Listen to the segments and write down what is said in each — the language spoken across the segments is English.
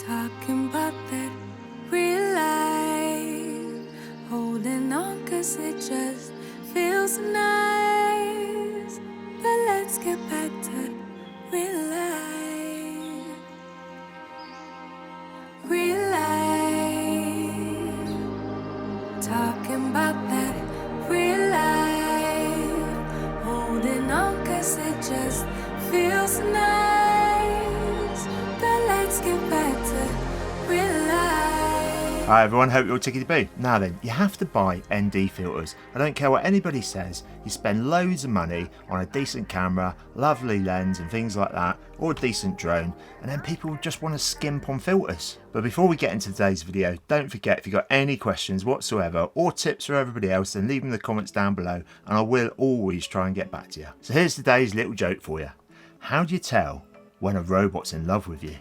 Talking about that real life, holding on 'cause it just feels nice. But let's get back to real life. Real life. Talking about that real life, holding on 'cause it just feels nice. But let's get back to real life. Hi everyone, hope you're all tickety-boo. Now then, you have to buy ND filters. I don't care what anybody says, you spend loads of money on a decent camera, lovely lens and things like that, or a decent drone, and then people just want to skimp on filters. But before we get into today's video, don't forget, if you've got any questions whatsoever or tips for everybody else, then leave them in the comments down below and I will always try and get back to you. So here's today's little joke for you. How do you tell when a robot's in love with you?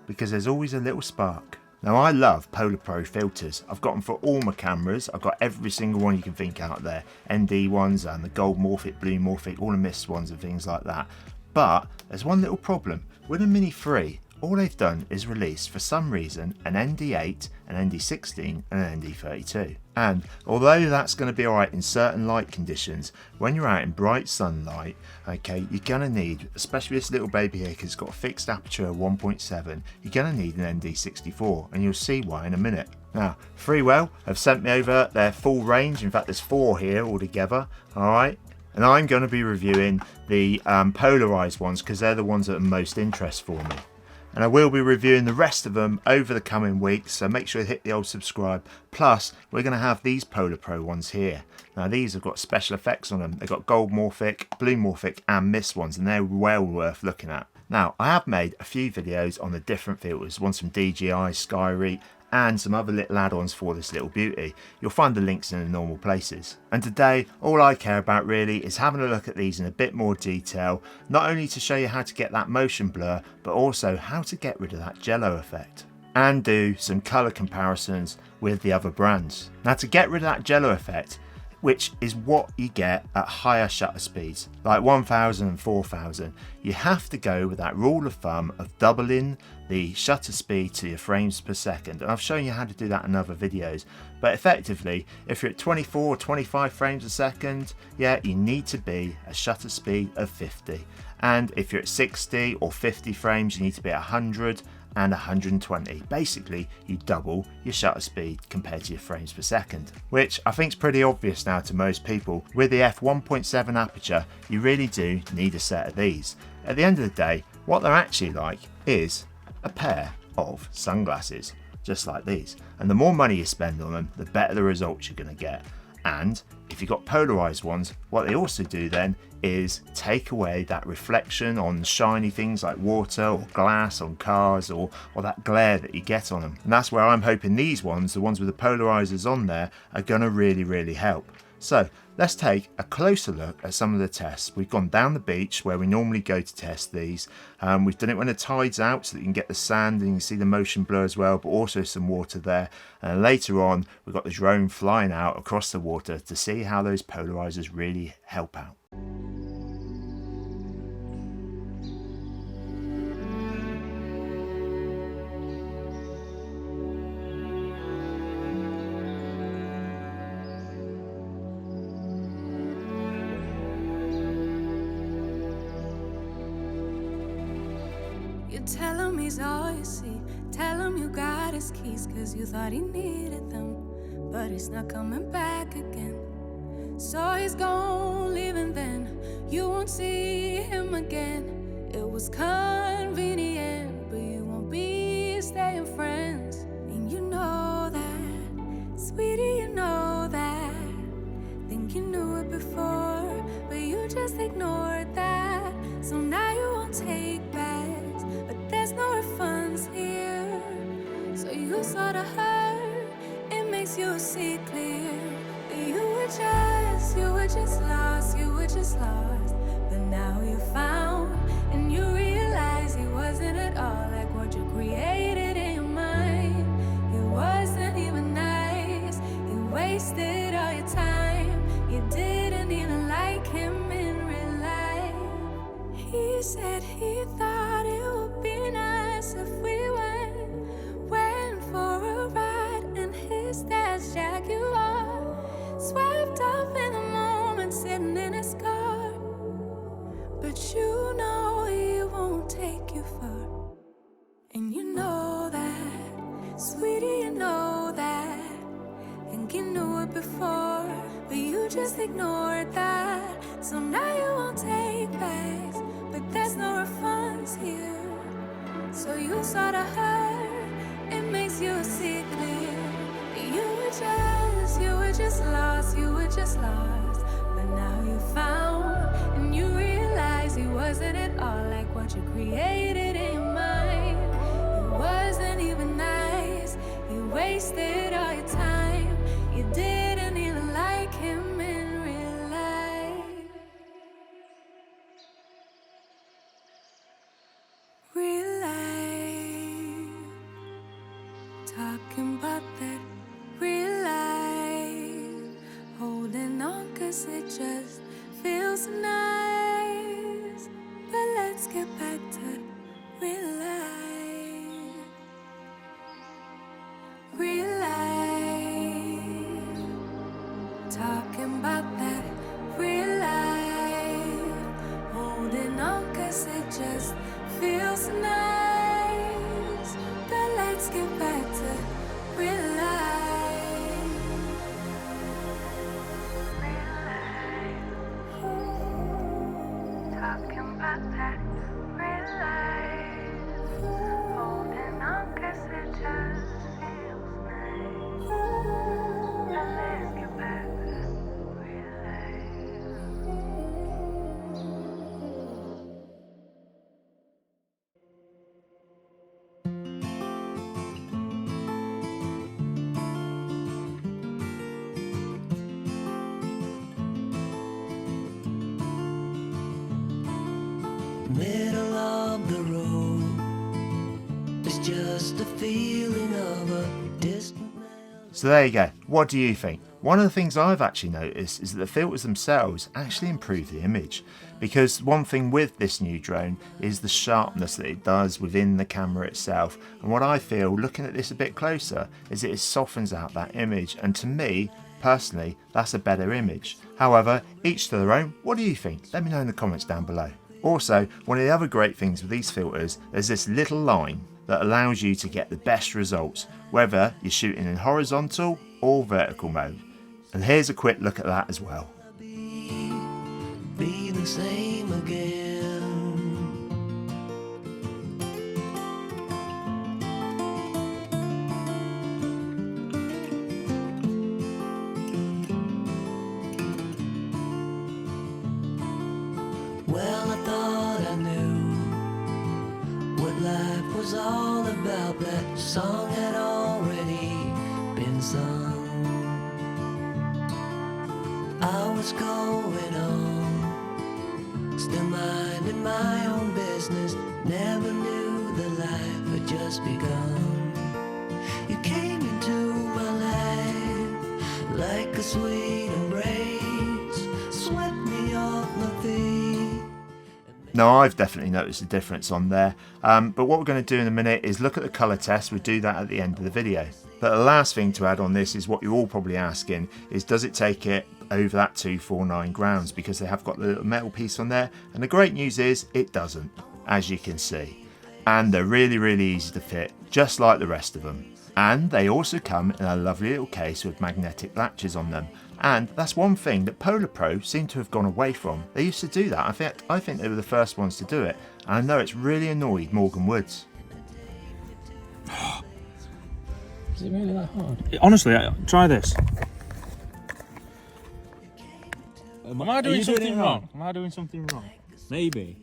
Because there's always a little spark. Now I love PolarPro filters. I've got them for all my cameras. I've got every single one you can think out there. ND ones and the gold Morphic, blue Morphic, all the mist ones and things like that. But there's one little problem. With the Mini 3, all they've done is release, for some reason, an ND8, an ND16 and an ND32. And although that's going to be alright in certain light conditions, when you're out in bright sunlight, okay, you're going to need, especially this little baby here because it's got a fixed aperture of 1.7, you're going to need an ND64, and you'll see why in a minute. Now, Freewell have sent me over their full range. In fact, there's 4 here altogether, alright? And I'm going to be reviewing the polarized ones because they're the ones that are most interest for me. And I will be reviewing the rest of them over the coming weeks, so make sure you hit the old subscribe. Plus, we're going to have these PolarPro ones here. Now these have got special effects on them. They've got gold Morphic, blue Morphic and mist ones, and they're well worth looking at. Now, I have made a few videos on the different filters, one's from DJI, Skyreet, and some other little add-ons for this little beauty. You'll find the links in the normal places. And today, all I care about really is having a look at these in a bit more detail, not only to show you how to get that motion blur, but also how to get rid of that jello effect. And do some colour comparisons with the other brands. Now to get rid of that jello effect, which is what you get at higher shutter speeds, like 1000 and 4000, you have to go with that rule of thumb of doubling the shutter speed to your frames per second. And I've shown you how to do that in other videos. But effectively, if you're at 24 or 25 frames a second, yeah, you need to be a shutter speed of 50. And if you're at 60 or 50 frames, you need to be at 100 and 120. Basically, you double your shutter speed compared to your frames per second, which I think is pretty obvious now to most people. With the f1.7 aperture, you really do need a set of these. At the end of the day, what they're actually like is a pair of sunglasses, just like these. And the more money you spend on them, the better the results you're going to get. And if you've got polarized ones, what they also do then is take away that reflection on shiny things like water or glass on cars, or that glare that you get on them. And that's where I'm hoping these ones, the ones with the polarizers on there, are going to really help. So let's take a closer look at some of the tests. We've gone down the beach where we normally go to test these. We've done it when the tide's out so that you can get the sand and you can see the motion blur as well, but also some water there. And later on, we've got the drone flying out across the water to see how those polarizers really help out. You tell him he's all you see. Tell him you got his keys, 'cause you thought he needed them. But he's not coming back again. So he's gone, leaving then. You won't see him again. It was convenient, but you won't be staying friends. And you know that, sweetie, you know that. Think you knew it before, but you just ignored that. So now you won't take backs, but there's no refunds here. So you saw the hurt, it makes you see clear that you were just lost. But now you found, and you realize he wasn't at all like what you created in your mind. He wasn't even nice, he wasted all your time. You didn't even like him in real life. He said he thought it would be nice if we went sitting in his car. But you know he won't take you far. And you know that, sweetie, you know that. Think you knew it before, but you just ignored that. So now you won't take backs, but there's no refunds here. So you sorta hurt, it makes you see clear. You were just lost, you were just lost. But now you found, and you realize he wasn't at all like what you created in your mind. It wasn't even nice, you wasted all your time. You didn't even like him in real life. Real life. Talking about that real life. Holding on 'cause it just feels nice. But let's get back to real life. Real life. Talking about that real life. Holding on 'cause it just feels nice. But let's get back to real life. Real life. Talking about that real life. Holding on 'cause it just feels nice. But let's get back to real life. Middle of the road, it's just a feeling of a distant melody. So there you go. What do you think? One of the things I've actually noticed is that the filters themselves actually improve the image, because one thing with this new drone is the sharpness that it does within the camera itself. And what I feel looking at this a bit closer is it softens out that image, and to me personally that's a better image. However, each to their own. What do you think? Let me know in the comments down below. Also, one of the other great things with these filters, there's this little line that allows you to get the best results, whether you're shooting in horizontal or vertical mode. And here's a quick look at that as well. Be the same again. Well, I thought I knew what life was all about. That song had already been sung. I was going on, still minding my own business. Never knew the life had just begun. You came into my life like a sweet embrace, swept me off my feet. Now I've definitely noticed a difference on there, but what we're going to do in a minute is look at the colour test. We'll do that at the end of the video. But the last thing to add on this is what you're all probably asking is, does it take it over that 249 grams, because they have got the little metal piece on there, and the great news is it doesn't, as you can see. And they're really easy to fit, just like the rest of them. And they also come in a lovely little case with magnetic latches on them. And that's one thing that PolarPro seem to have gone away from. They used to do that. I think they were the first ones to do it. And I know it's really annoyed Morgan Woods. Is it really that hard? Honestly, try this. Am I doing something wrong? Am I doing something wrong? Maybe.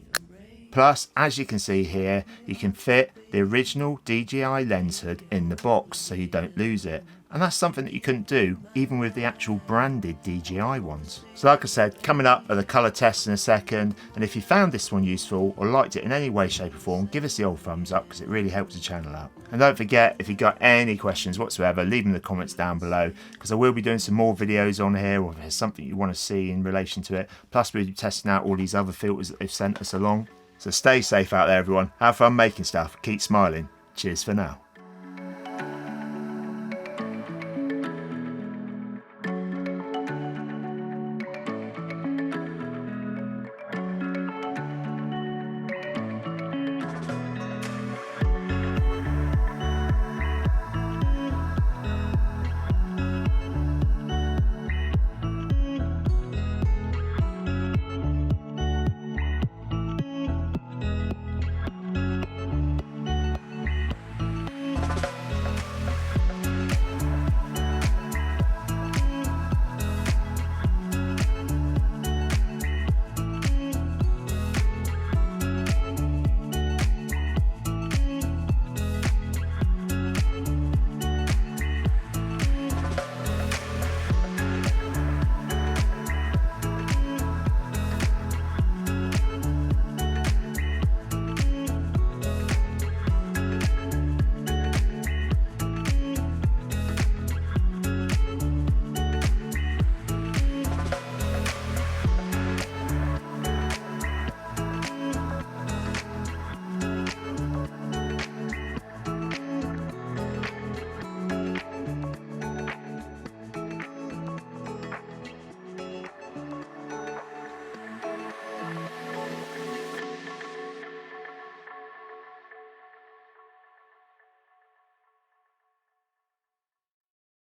Plus, as you can see here, you can fit the original DJI lens hood in the box so you don't lose it. And that's something that you couldn't do even with the actual branded DJI ones. So like I said, coming up are the colour tests in a second, and if you found this one useful or liked it in any way, shape or form, give us the old thumbs up because it really helps the channel out. And don't forget, if you've got any questions whatsoever, leave them in the comments down below, because I will be doing some more videos on here, or if there's something you want to see in relation to it. Plus we'll be testing out all these other filters that they've sent us along. So stay safe out there everyone, have fun making stuff, keep smiling, cheers for now. on.